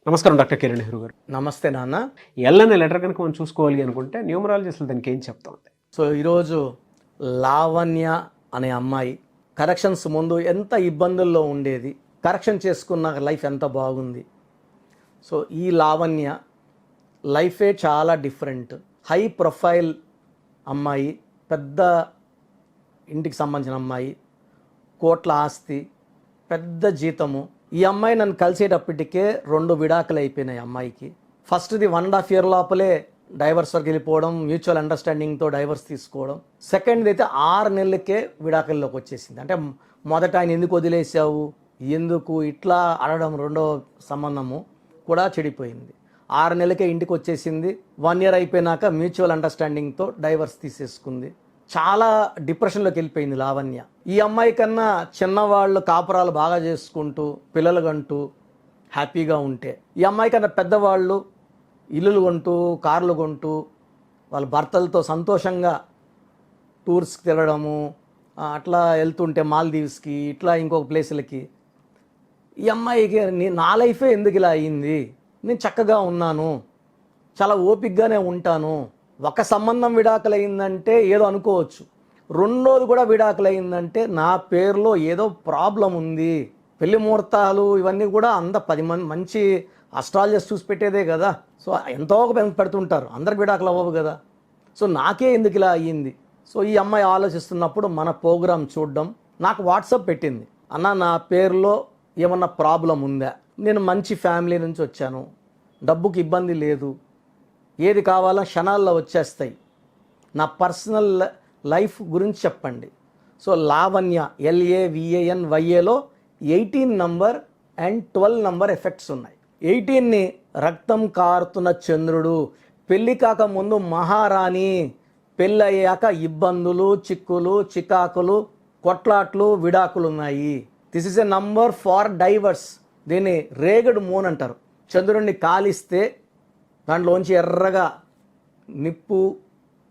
నమస్కారం డాక్టర్ కిరణ్ నెహ్రూ గారు. నమస్తే నాన్న. ఎల్ అనే లెటర్ కనుక మనం చూసుకోవాలి అనుకుంటే న్యూమరాలజీ అసలు దానికి ఏం చెప్తా ఉంది? సో ఈరోజు లావణ్య అనే అమ్మాయి కరెక్షన్స్ ముందు ఎంత ఇబ్బందుల్లో ఉండేది, కరెక్షన్ చేసుకున్న లైఫ్ ఎంత బాగుంది. సో ఈ లావణ్య లైఫే చాలా డిఫరెంట్. హై ప్రొఫైల్ అమ్మాయి, పెద్ద ఇంటికి సంబంధించిన అమ్మాయి, కోట్ల ఆస్తి, పెద్ద జీతము. ఈ అమ్మాయి నన్ను కలిసేటప్పటికే 2 విడాకులు అయిపోయినాయి అమ్మాయికి. ఫస్ట్ది 1.5 year లోపలే డైవర్స్ వరకు వెళ్ళిపోవడం, మ్యూచువల్ అండర్స్టాండింగ్తో డైవర్స్ తీసుకోవడం. సెకండ్ది అయితే 6 నెలలకే విడాకుల్లోకి వచ్చేసింది. అంటే మొదట ఆయన ఎందుకు వదిలేసావు, ఎందుకు ఇట్లా అడగడం, రెండో సంబంధము కూడా చెడిపోయింది. 6 నెలలకే ఇంటికి వచ్చేసింది. 1 year అయిపోయినాక మ్యూచువల్ అండర్స్టాండింగ్తో డైవర్స్ తీసేసుకుంది. చాలా డిప్రెషన్లోకి వెళ్ళిపోయింది లావణ్య. ఈ అమ్మాయి కన్నా చిన్నవాళ్ళు కాపురాలు బాగా చేసుకుంటూ పిల్లలు కంటూ హ్యాపీగా ఉంటే, ఈ అమ్మాయి కన్నా పెద్దవాళ్ళు ఇల్లులు కొంటూ కార్లు కొంటూ వాళ్ళ భర్తలతో సంతోషంగా టూర్స్కి తిరగడము, అట్లా వెళ్తుంటే మాల్దీవ్స్కి, ఇట్లా ఇంకొక ప్లేసులకి. ఈ అమ్మాయికి నా లైఫే ఎందుకు ఇలా అయ్యింది, నేను చక్కగా ఉన్నాను, చాలా ఓపికగానే ఉంటాను. ఒక సంబంధం విడాకులైందంటే ఏదో అనుకోవచ్చు, రెండోది కూడా విడాకులైందంటే నా పేరులో ఏదో ప్రాబ్లం ఉంది. పెళ్లి ముహూర్తాలు ఇవన్నీ కూడా 10 మంది మంచి అస్ట్రాలజర్స్ చూసి పెట్టేదే కదా. సో ఎంతో పెడుతుంటారు, అందరికి విడాకులు అవ్వవు కదా. సో నాకే ఎందుకు ఇలా అయ్యింది. సో ఈ అమ్మాయి ఆలోచిస్తున్నప్పుడు మన ప్రోగ్రాం చూడడం, నాకు వాట్సాప్ పెట్టింది. అన్న, నా పేరులో ఏమన్నా ప్రాబ్లం ఉందా, నేను మంచి ఫ్యామిలీ నుంచి వచ్చాను, డబ్బుకి ఇబ్బంది లేదు, ఏది కావాలో క్షణాల్లో వచ్చేస్తాయి, నా లైఫ్ గురించి చెప్పండి. సో లావణ్య LAVANYAలో 18 నంబర్ అండ్ 12 నంబర్ ఎఫెక్ట్స్ ఉన్నాయి. 18ని రక్తం కారుతున్న చంద్రుడు, పెళ్ళి కాకముందు మహారాణి, పెళ్ళయ్యాక ఇబ్బందులు, చిక్కులు, చికాకులు, కొట్లాట్లు, విడాకులు ఉన్నాయి. This is a number far divorce. దీన్ని రేగడ్ మూన్ అంటారు. చంద్రుడిని కాలిస్తే దాంట్లోంచి ఎర్రగా నిప్పు,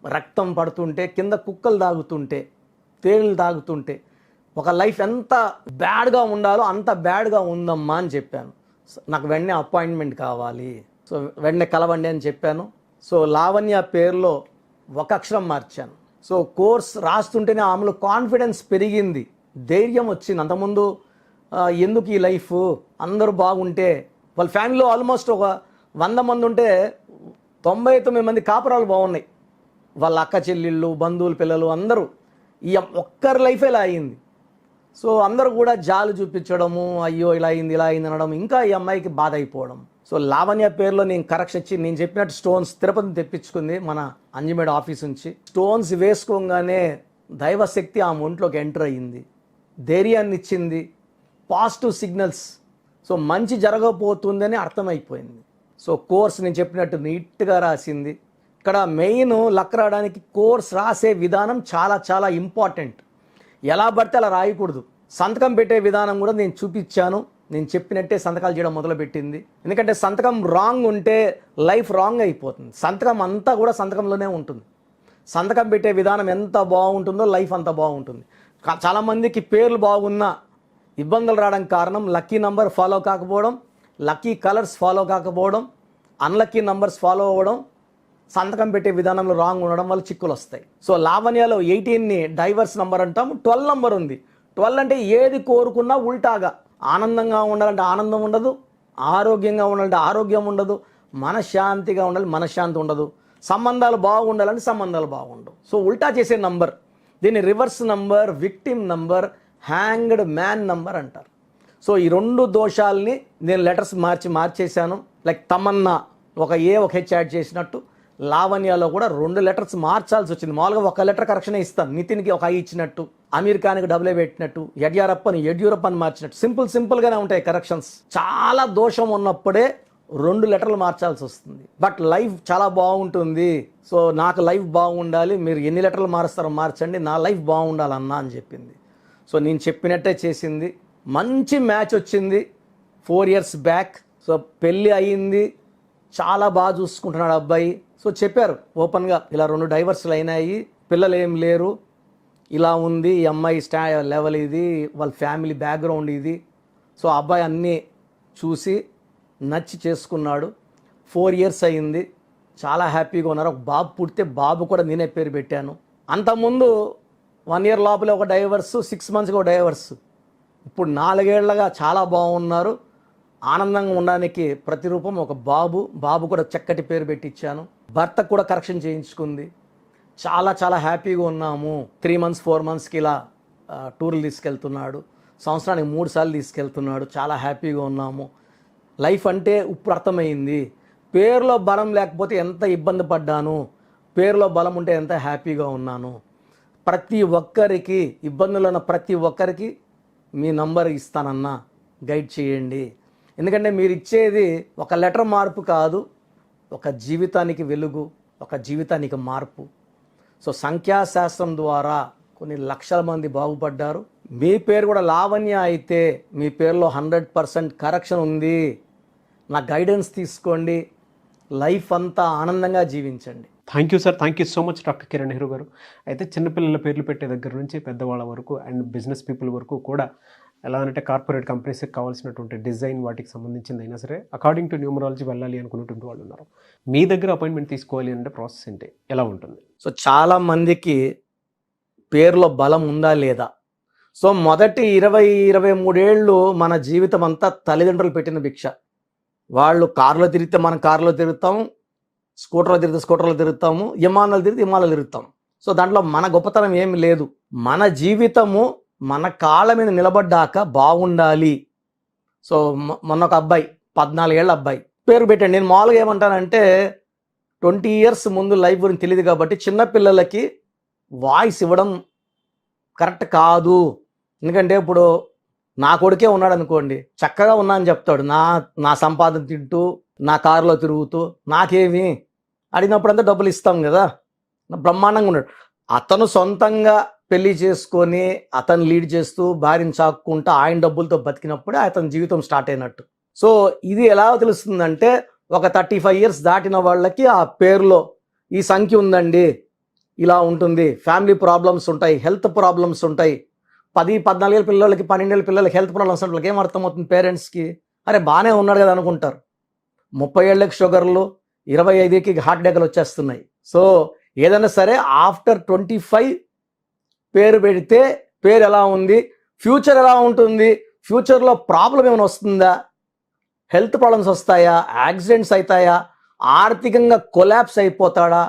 రక్తం పడుతుంటే, కింద కుక్కలు తాగుతుంటే, తేనెలు తాగుతుంటే ఒక లైఫ్ ఎంత బ్యాడ్గా ఉండాలో అంత బ్యాడ్గా ఉందమ్మా అని చెప్పాను. నాకు వెంటనే అపాయింట్మెంట్ కావాలి, సో వెంటనే కలవండి అని చెప్పాను. సో లావణ్య పేరులో ఒక అక్షరం మార్చాను. సో కోర్స్ రాస్తుంటేనే ఆమెలో కాన్ఫిడెన్స్ పెరిగింది, ధైర్యం వచ్చింది. అంతకుముందు ఎందుకు ఈ లైఫ్, అందరూ బాగుంటే, వాళ్ళ ఫ్యామిలీలో ఆల్మోస్ట్ ఒక 100 మంది ఉంటే 99 మంది కాపురాలు బాగున్నాయి. వాళ్ళ అక్క చెల్లెళ్ళు, బంధువులు, పిల్లలు అందరూ. ఈ ఒక్కరి లైఫ్ ఇలా అయింది. సో అందరూ కూడా జాలు చూపించడము, అయ్యో ఇలా అయింది ఇలా అయింది అనడం, ఇంకా ఈ అమ్మాయికి బాధ అయిపోవడం. సో లావణ్య పేరులో నేను కరెక్షన్ ఇచ్చి, నేను చెప్పినట్టు స్టోన్స్ తిరుపతి తెప్పించుకుంది మన అంజిమేడ ఆఫీస్ నుంచి. స్టోన్స్ వేసుకోగానే దైవశక్తి ఆమె ఒంట్లోకి ఎంటర్ అయ్యింది, ధైర్యాన్ని ఇచ్చింది, పాజిటివ్ సిగ్నల్స్. సో మంచి జరగబోతుందని అర్థమైపోయింది. సో కోర్స్ నేను చెప్పినట్టు నీట్గా రాసింది. ఇక్కడ మెయిన్ లక్ రావడానికి కోర్స్ రాసే విధానం చాలా చాలా ఇంపార్టెంట్. ఎలా పడితే అలా రాయకూడదు. సంతకం పెట్టే విధానం కూడా నేను చూపించాను. నేను చెప్పినట్టే సంతకాలు చేయడం మొదలుపెట్టింది. ఎందుకంటే సంతకం రాంగ్ ఉంటే లైఫ్ రాంగ్ అయిపోతుంది. సంతకం అంతా కూడా సంతకంలోనే ఉంటుంది. సంతకం పెట్టే విధానం ఎంత బాగుంటుందో లైఫ్ అంత బాగుంటుంది. చాలామందికి పేర్లు బాగున్నా ఇబ్బందులు రావడానికి కారణం లక్కీ నంబర్ ఫాలో కాకపోవడం, లక్కీ కలర్స్ ఫాలో కాకపోవడం, అన్లక్కీ నంబర్స్ ఫాలో అవ్వడం, సంతకం పెట్టే విధానంలో రాంగ్ ఉండడం వల్ల చిక్కులు వస్తాయి. సో లావణ్యలో 18ని డైవర్స్ నంబర్ అంటాము. 12 నంబర్ ఉంది. 12 అంటే ఏది కోరుకున్నా ఉల్టాగా. ఆనందంగా ఉండాలంటే ఆనందం ఉండదు, ఆరోగ్యంగా ఉండాలంటే ఆరోగ్యం ఉండదు, మనశ్శాంతిగా ఉండాలి మనశ్శాంతి ఉండదు, సంబంధాలు బాగుండాలంటే సంబంధాలు బాగుండవు. సో ఉల్టా చేసే నంబర్. దీన్ని reverse number, victim number, hanged man number అంటారు. సో ఈ 2 దోషాలని నేను లెటర్స్ మార్చేశాను. లైక్ తమన్నా ఒక A ఒక H యాడ్ చేసినట్టు లావణ్యలో కూడా 2 లెటర్స్ మార్చాల్సి వచ్చింది. మామూలుగా ఒక లెటర్ కరెక్షన్ ఇస్తాను. నితిన్కి ఒక I ఇచ్చినట్టు, అమీర్ ఖాన్కి AA పెట్టినట్టు, యడ్యూరప్ప అని మార్చినట్టు సింపుల్గానే ఉంటాయి కరెక్షన్స్. చాలా దోషం ఉన్నప్పుడే 2 లెటర్లు మార్చాల్సి వస్తుంది. బట్ లైఫ్ చాలా బాగుంటుంది. సో నాకు లైఫ్ బాగుండాలి, మీరు ఎన్ని లెటర్లు మారుస్తారో మార్చండి, నా లైఫ్ బాగుండాలన్నా అని చెప్పింది. సో నేను చెప్పినట్టే చేసింది. మంచి మ్యాచ్ వచ్చింది 4 years బ్యాక్. సో పెళ్ళి అయ్యింది, చాలా బాగా చూసుకుంటున్నాడు అబ్బాయి. సో చెప్పారు ఓపెన్గా, ఇలా 2 డైవర్స్లు అయినాయి, పిల్లలు ఏం లేరు, ఇలా ఉంది ఈ అమ్మాయి లెవెల్, ఇది వాళ్ళ ఫ్యామిలీ బ్యాక్గ్రౌండ్ ఇది. సో అబ్బాయి అన్నీ చూసి నచ్చి చేసుకున్నాడు. 4 years అయింది. చాలా హ్యాపీగా ఉన్నారు. ఒక బాబు పుడితే బాబు కూడా నేనే పేరు పెట్టాను. అంతకుముందు 1 year లోపల ఒక డైవర్స్, 6 monthsగా ఒక డైవర్స్. ఇప్పుడు 4 ఏళ్లగా చాలా బాగున్నారు. ఆనందంగా ఉండడానికి ప్రతిరూపం ఒక బాబు కూడా చక్కటి పేరు పెట్టించాను. భర్త కూడా కరెక్షన్ చేయించుకుంది. చాలా చాలా హ్యాపీగా ఉన్నాము. 3 months 4 monthsకి ఇలా టూర్లు తీసుకెళ్తున్నాడు. సంవత్సరానికి 3 సార్లు తీసుకెళ్తున్నాడు. చాలా హ్యాపీగా ఉన్నాము. లైఫ్ అంటే ఇప్పుడు అర్థమైంది. పేరులో బలం లేకపోతే ఎంత ఇబ్బంది పడ్డాను, పేరులో బలం ఉంటే ఎంత హ్యాపీగా ఉన్నాను. ప్రతి ఒక్కరికి, ఇబ్బందులు ఉన్న ప్రతి ఒక్కరికి మీ నంబర్ ఇస్తానన్నా, గైడ్ చేయండి. ఎందుకంటే మీరు ఇచ్చేది ఒక లెటర్ మార్పు కాదు, ఒక జీవితానికి వెలుగు, ఒక జీవితానికి మార్పు. సో సంఖ్యాశాస్త్రం ద్వారా కొన్ని లక్షల మంది బాగుపడ్డారు. మీ పేరు కూడా లావణ్య అయితే మీ పేరులో 100% కరెక్షన్ ఉంది. నా గైడెన్స్ తీసుకోండి. లైఫ్ అంతా ఆనందంగా జీవించండి. Thank you sir, thank you so much doctor Kiran Nehru గారు. అయితే చిన్నపిల్లల పేర్లు పెట్టే దగ్గర నుంచి పెద్దవాళ్ళ వరకు అండ్ బిజినెస్ పీపుల్ వరకు కూడా ఎలా అంటే కార్పొరేట్ కంపెనీస్కి కావాల్సినటువంటి డిజైన్ వాటికి సంబంధించింది అయినా సరే అకార్డింగ్ టు న్యూమరాలజీ వెళ్ళాలి అనుకున్నటువంటి వాళ్ళు ఉన్నారు. మీ దగ్గర అపాయింట్మెంట్ తీసుకోవాలి అంటే ప్రాసెస్ ఏంటి, ఎలా ఉంటుంది? సో చాలా మందికి పేరులో బలం ఉందా లేదా. సో మొదటి 20-23 ఏళ్ళు మన జీవితం అంతా తల్లిదండ్రులు పెట్టిన భిక్ష. వాళ్ళు కారులో తిరిగితే మనం కారులో తిరుగుతాం, స్కూటర్లో తిరిగితే స్కూటర్లో తిరుగుతాము, విమానాలు తిరిగితే విమానాలు తిరుగుతాం. సో దాంట్లో మన గొప్పతనం ఏమి లేదు. మన జీవితము మన కాళ్ళ మీద నిలబడ్డాక బాగుండాలి. సో మొన్న ఒక అబ్బాయి 14 ఏళ్ళ అబ్బాయి పేరు పెట్టండి. నేను మామూలుగా ఏమంటానంటే 20 years ముందు లైఫ్ గురించి తెలియదు కాబట్టి చిన్నపిల్లలకి వాయిస్ ఇవ్వడం కరెక్ట్ కాదు. ఎందుకంటే ఇప్పుడు నా కొడుకే ఉన్నాడు అనుకోండి, చక్కగా ఉన్నా అని చెప్తాడు. నా సంపాదన తింటూ, నా కారులో తిరుగుతూ, నాకేమి అడిగినప్పుడంతా డబ్బులు ఇస్తాం కదా, బ్రహ్మాండంగా ఉన్నాడు. అతను సొంతంగా పెళ్లి చేసుకొని అతను లీడ్ చేస్తూ భార్యను చాక్కుంటూ ఆయన డబ్బులతో బతికినప్పుడే అతని జీవితం స్టార్ట్ అయినట్టు. సో ఇది ఎలా తెలుస్తుందంటే ఒక 35 years దాటిన వాళ్ళకి ఆ పేరులో ఈ సంఖ్య ఉందండి, ఇలా ఉంటుంది, ఫ్యామిలీ ప్రాబ్లమ్స్ ఉంటాయి, హెల్త్ ప్రాబ్లమ్స్ ఉంటాయి. 10-14 ఏళ్ళ పిల్లలకి, 12 ఏళ్ళ పిల్లలకి హెల్త్ ప్రాబ్లమ్స్ అంటే ఏం అర్థమవుతుంది పేరెంట్స్కి? అరే బాగానే ఉన్నాడు కదా అనుకుంటారు. 30 ఏళ్ళకి షుగర్లు, 25కి హార్ట్ అటాక్లు వచ్చేస్తున్నాయి. సో ఏదైనా సరే ఆఫ్టర్ 25 పేరు పెడితే పేరు ఎలా ఉంది, ఫ్యూచర్ ఎలా ఉంటుంది, ఫ్యూచర్లో ప్రాబ్లం ఏమైనా వస్తుందా, హెల్త్ ప్రాబ్లమ్స్ వస్తాయా, యాక్సిడెంట్స్ అవుతాయా, ఆర్థికంగా కొలాప్స్ అయిపోతాడా,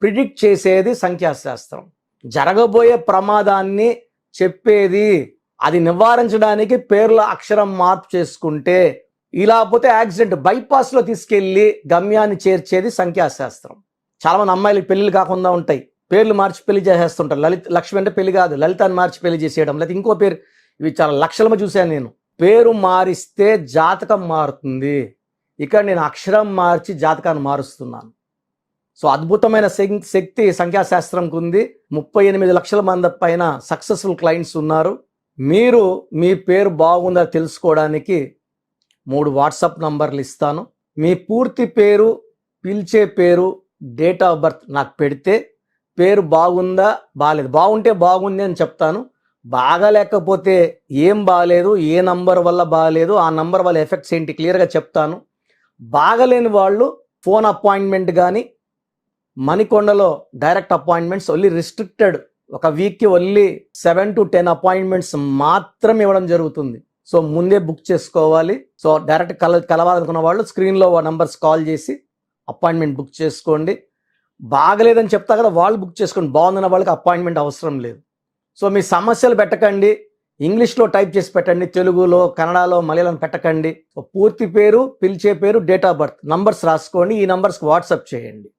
ప్రిడిక్ట్ చేసేది సంఖ్యాశాస్త్రం. జరగబోయే ప్రమాదాన్ని చెప్పేది, అది నివారించడానికి పేర్ల అక్షరం మార్పు చేసుకుంటే, ఇలా పోతే యాక్సిడెంట్ బైపాస్లో తీసుకెళ్ళి గమ్యాన్ని చేర్చేది సంఖ్యాశాస్త్రం. చాలామంది అమ్మాయిలకి పెళ్ళిళ్ళు కాకుండా ఉంటాయి, పేర్లు మార్చి పెళ్లి చేసేస్తుంటారు. లక్ష్మి అంటే పెళ్లి కాదు, లలితాన్ని మార్చి పెళ్లి చేసేయడం, లేదా ఇంకో పేరు. ఇవి చాలా లక్షలమ చూశాను నేను. పేరు మారిస్తే జాతకం మారుతుంది. ఇక్కడ నేను అక్షరం మార్చి జాతకాన్ని మారుస్తున్నాను. సో అద్భుతమైన శక్తి సంఖ్యాశాస్త్రంకు ఉంది. 38 లక్షల మంది పైన సక్సెస్ఫుల్ క్లయింట్స్ ఉన్నారు. మీరు మీ పేరు బాగుందా తెలుసుకోవడానికి 3 వాట్సాప్ నంబర్లు ఇస్తాను. మీ పూర్తి పేరు, పిలిచే పేరు, డేట్ ఆఫ్ బర్త్ నాకు పెడితే పేరు బాగుందా బాగాలేదు, బాగుంటే బాగుంది అని చెప్తాను. బాగాలేకపోతే ఏం బాగాలేదు, ఏ నంబర్ వల్ల బాగాలేదు, ఆ నంబర్ వల్ల ఎఫెక్ట్స్ ఏంటి క్లియర్గా చెప్తాను. బాగలేని వాళ్ళు ఫోన్ అపాయింట్మెంట్ కానీ మణికొండలో డైరెక్ట్ అపాయింట్మెంట్స్ ఓన్లీ రిస్ట్రిక్టెడ్, ఒక వీక్కి ఓన్లీ 7 to 10 అపాయింట్మెంట్స్ మాత్రం ఇవ్వడం జరుగుతుంది. సో ముందే బుక్ చేసుకోవాలి. సో డైరెక్ట్ కలవాలనుకున్న వాళ్ళు స్క్రీన్లో నంబర్స్ కాల్ చేసి అపాయింట్మెంట్ బుక్ చేసుకోండి. బాగలేదని చెప్తా కదా, వాళ్ళు బుక్ చేసుకోండి. బాగుందన్న వాళ్ళకి అపాయింట్మెంట్ అవసరం లేదు. సో మీ సమస్యలు పెట్టకండి, ఇంగ్లీష్లో టైప్ చేసి పెట్టండి, తెలుగులో, కన్నడలో, మలయాళం పెట్టకండి. పూర్తి పేరు, పిలిచే పేరు, డేట్ ఆఫ్ బర్త్, నంబర్స్ రాసుకోండి. ఈ నంబర్స్కి వాట్సాప్ చేయండి.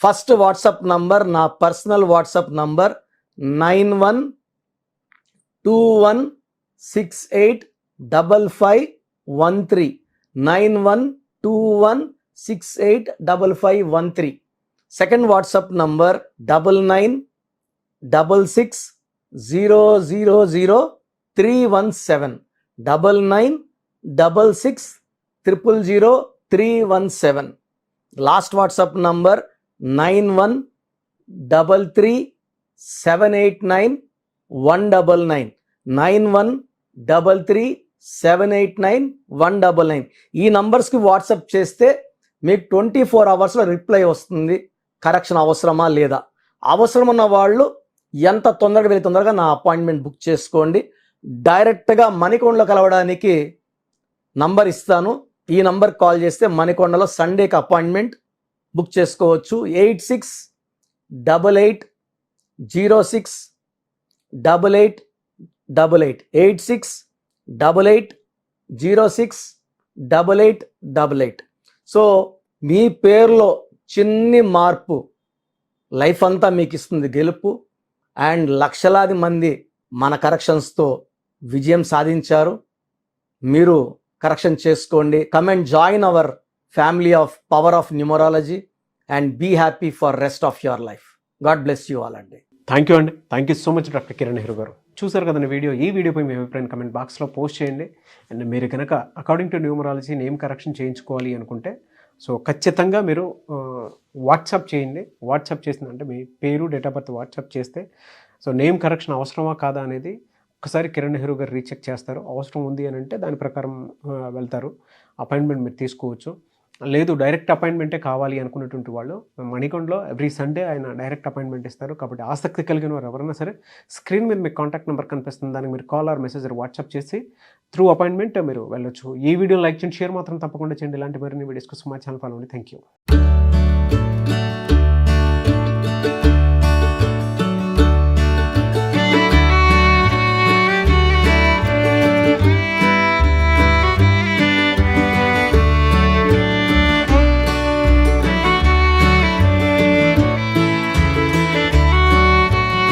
ఫస్ట్ వాట్సాప్ నంబర్ నా personal WhatsApp number 9121685513 9121685513. Second WhatsApp number 9966000317 9966000317. Last WhatsApp number 9133789199 9133789199. 789199. ఈ నంబర్స్కి వాట్సాప్ చేస్తే మీకు 24 అవర్స్లో రిప్లై వస్తుంది. కరెక్షన్ అవసరమా లేదా, అవసరం ఉన్న వాళ్ళు ఎంత తొందరగా వెళ్ళి తొందరగా నా అపాయింట్మెంట్ బుక్ చేసుకోండి. డైరెక్ట్గా మణికొండలో కలవడానికి నంబర్ ఇస్తాను. ఈ నంబర్ కాల్ చేస్తే మణికొండలో సండేకి అపాయింట్మెంట్ బుక్ చేసుకోవచ్చు. 8688068888 8688068888. సో మీ పేరులో చిన్ని మార్పు లైఫ్ అంతా మీకు ఇస్తుంది గెలుపు. అండ్ లక్షలాది మంది మన కరెక్షన్స్తో విజయం సాధించారు. మీరు కరెక్షన్ చేసుకోండి. Come and join our family of power of numerology and be happy for rest of your life. God bless you all అండి. థ్యాంక్ యూ అండి. Thank you so much doctor Kiran Nehru గారు. చూసారు కదండి వీడియో. ఈ వీడియోపై మీ అభిప్రాయం కమెంట్ బాక్స్లో పోస్ట్ చేయండి. అండ్ మీరు కనుక according to numerology name correction చేయించుకోవాలి అనుకుంటే సో ఖచ్చితంగా మీరు వాట్సాప్ చేయండి. వాట్సాప్ చేసిందంటే మీ పేరు, డేట్ ఆఫ్ బర్త్ వాట్సాప్ చేస్తే సో నేమ్ కరెక్షన్ అవసరమా కాదా అనేది ఒకసారి కిరణ్ నెహ్రూ గారు రీచెక్ చేస్తారు. అవసరం ఉంది అని అంటే దాని ప్రకారం వెళ్తారు. అపాయింట్మెంట్ మీరు తీసుకోవచ్చు. లేదు డైరెక్ట్ అపాయింట్మెంటే కావాలి అనుకున్నటువంటి వాళ్ళు మణికొండలో ఎవ్రీ సండే ఆయన డైరెక్ట్ అపాయింట్మెంట్ ఇస్తారు. కాబట్టి ఆసక్తి కలిగిన వారు ఎవరైనా సరే స్క్రీన్ మీద మీకు కాంటాక్ట్ నెంబర్ కనిపిస్తుంది. దానికి మీరు కాల్ ఆర్ మెసేజ్ వాట్సాప్ చేసి త్రూ అపాయింట్మెంట్ మీరు వెళ్ళొచ్చు. ఈ వీడియో లైక్ చేయండి, షేర్ మాత్రం తప్పకుండా చేయండి. ఇలాంటి మరిన్ని వీడియోస్ కోసం మా ఛానల్ ఫాలో అవ్వండి. Thank you.